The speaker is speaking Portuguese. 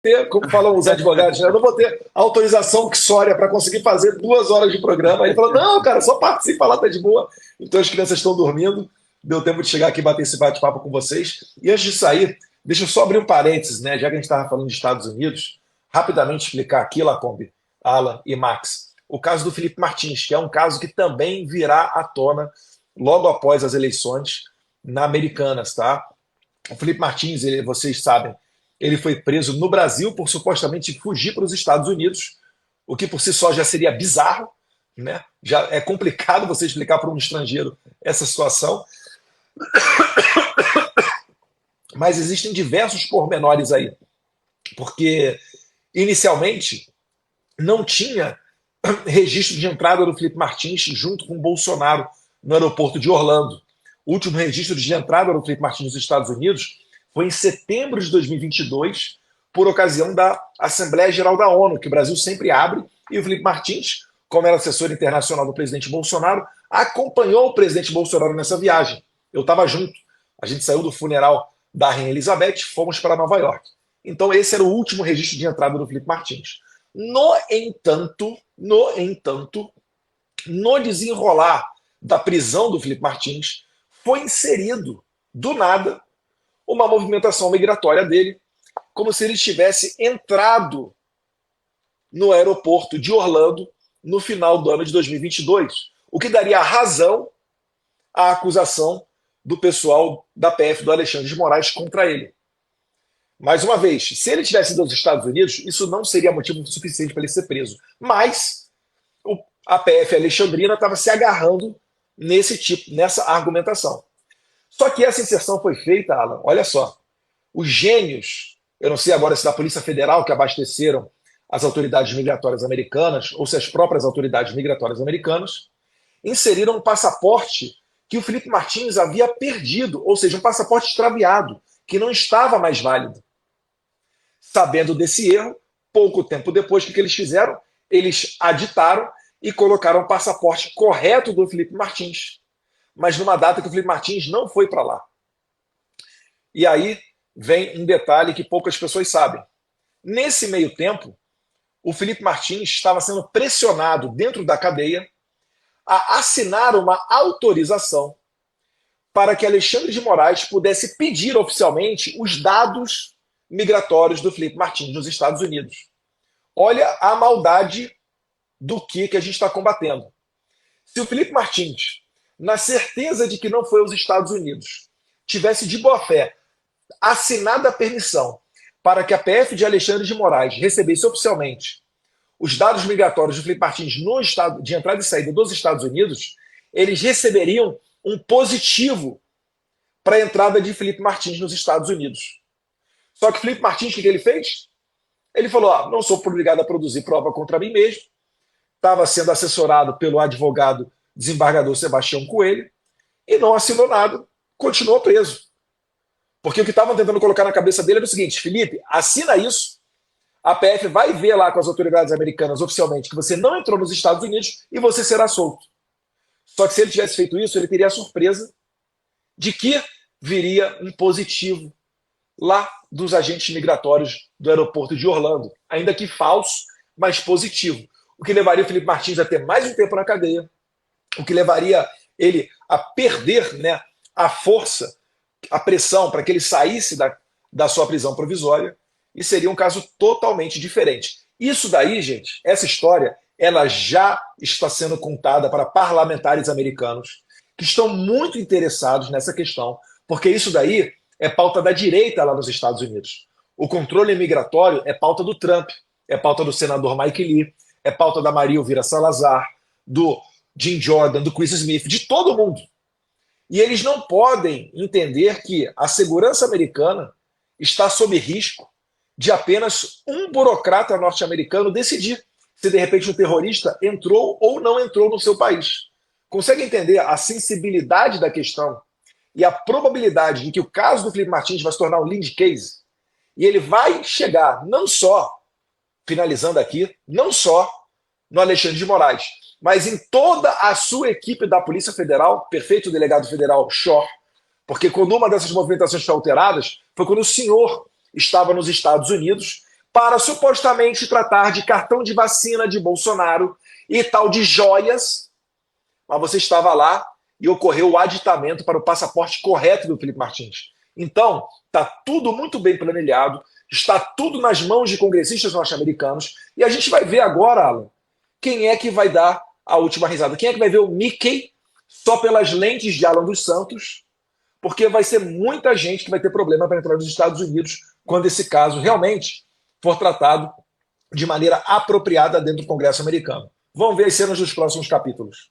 ter, como falam os advogados, né? Eu não vou ter autorização uxória para conseguir fazer 2 horas de programa. Aí ele falou, não, cara, só participa lá, tá de boa. Então as crianças estão dormindo, deu tempo de chegar aqui e bater esse bate-papo com vocês. E antes de sair, deixa eu só abrir um parênteses, né? Já que a gente estava falando de Estados Unidos, rapidamente explicar aqui, Lacombe, Alan e Max, o caso do Felipe Martins, que é um caso que também virá à tona logo após as eleições na Americanas, tá? O Felipe Martins, vocês sabem, ele foi preso no Brasil por supostamente fugir para os Estados Unidos, o que por si só já seria bizarro, né? Já é complicado você explicar para um estrangeiro essa situação, mas existem diversos pormenores aí, porque inicialmente não tinha registro de entrada do Felipe Martins junto com o Bolsonaro no aeroporto de Orlando. O último registro de entrada do Felipe Martins nos Estados Unidos foi em setembro de 2022, por ocasião da Assembleia Geral da ONU, que o Brasil sempre abre, e o Felipe Martins, como era assessor internacional do presidente Bolsonaro, acompanhou o presidente Bolsonaro nessa viagem. Eu estava junto. A gente saiu do funeral da Rainha Elizabeth, fomos para Nova York. Então esse era o último registro de entrada do Felipe Martins. No entanto, no desenrolar da prisão do Felipe Martins, foi inserido, do nada, uma movimentação migratória dele, como se ele tivesse entrado no aeroporto de Orlando no final do ano de 2022, o que daria razão à acusação do pessoal da PF do Alexandre de Moraes contra ele. Mais uma vez, se ele tivesse ido aos Estados Unidos, isso não seria motivo suficiente para ele ser preso. Mas a PF Alexandrina estava se agarrando nessa argumentação. Só que essa inserção foi feita, Alan, olha só, os gênios, eu não sei agora se da Polícia Federal que abasteceram as autoridades migratórias americanas ou se as próprias autoridades migratórias americanas, inseriram um passaporte que o Felipe Martins havia perdido, ou seja, um passaporte extraviado, que não estava mais válido. Sabendo desse erro, pouco tempo depois, o que eles fizeram? Eles aditaram e colocaram o passaporte correto do Felipe Martins, mas numa data que o Felipe Martins não foi para lá. E aí vem um detalhe que poucas pessoas sabem. Nesse meio tempo, o Felipe Martins estava sendo pressionado dentro da cadeia a assinar uma autorização para que Alexandre de Moraes pudesse pedir oficialmente os dados migratórios do Felipe Martins nos Estados Unidos. Olha a maldade do que a gente está combatendo. Se o Felipe Martins, na certeza de que não foi aos Estados Unidos, tivesse de boa fé assinado a permissão para que a PF de Alexandre de Moraes recebesse oficialmente os dados migratórios do Felipe Martins no estado de entrada e saída dos Estados Unidos, eles receberiam um positivo para a entrada de Felipe Martins nos Estados Unidos. Só que Felipe Martins, o que ele fez? Ele falou, não sou obrigado a produzir prova contra mim mesmo, estava sendo assessorado pelo advogado desembargador Sebastião Coelho e não assinou nada, continuou preso. Porque o que estavam tentando colocar na cabeça dele era o seguinte, Felipe, assina isso, a PF vai ver lá com as autoridades americanas oficialmente que você não entrou nos Estados Unidos e você será solto. Só que se ele tivesse feito isso, ele teria a surpresa de que viria um positivo lá dos agentes migratórios do aeroporto de Orlando, ainda que falso, mas positivo. O que levaria o Felipe Martins a ter mais um tempo na cadeia, o que levaria ele a perder, né, a força, a pressão para que ele saísse da sua prisão provisória, e seria um caso totalmente diferente. Isso daí, gente, essa história, ela já está sendo contada para parlamentares americanos que estão muito interessados nessa questão, porque isso daí é pauta da direita lá nos Estados Unidos. O controle migratório é pauta do Trump, é pauta do senador Mike Lee, é pauta da Maria Elvira Salazar, do Jim Jordan, do Chris Smith, de todo mundo. E eles não podem entender que a segurança americana está sob risco de apenas um burocrata norte-americano decidir se de repente um terrorista entrou ou não entrou no seu país. Consegue entender a sensibilidade da questão e a probabilidade de que o caso do Felipe Martins vai se tornar um lead case? E ele vai chegar não só, finalizando aqui, não só no Alexandre de Moraes, mas em toda a sua equipe da Polícia Federal, perfeito delegado federal Shor, porque quando uma dessas movimentações foi alteradas, foi quando o senhor estava nos Estados Unidos para supostamente tratar de cartão de vacina de Bolsonaro e tal de joias, mas você estava lá e ocorreu o aditamento para o passaporte correto do Felipe Martins. Então, está tudo muito bem planilhado, está tudo nas mãos de congressistas norte-americanos, e a gente vai ver agora, Alan, quem é que vai dar a última risada. Quem é que vai ver o Mickey só pelas lentes de Alan dos Santos, porque vai ser muita gente que vai ter problema para entrar nos Estados Unidos quando esse caso realmente for tratado de maneira apropriada dentro do Congresso americano. Vamos ver as cenas dos próximos capítulos.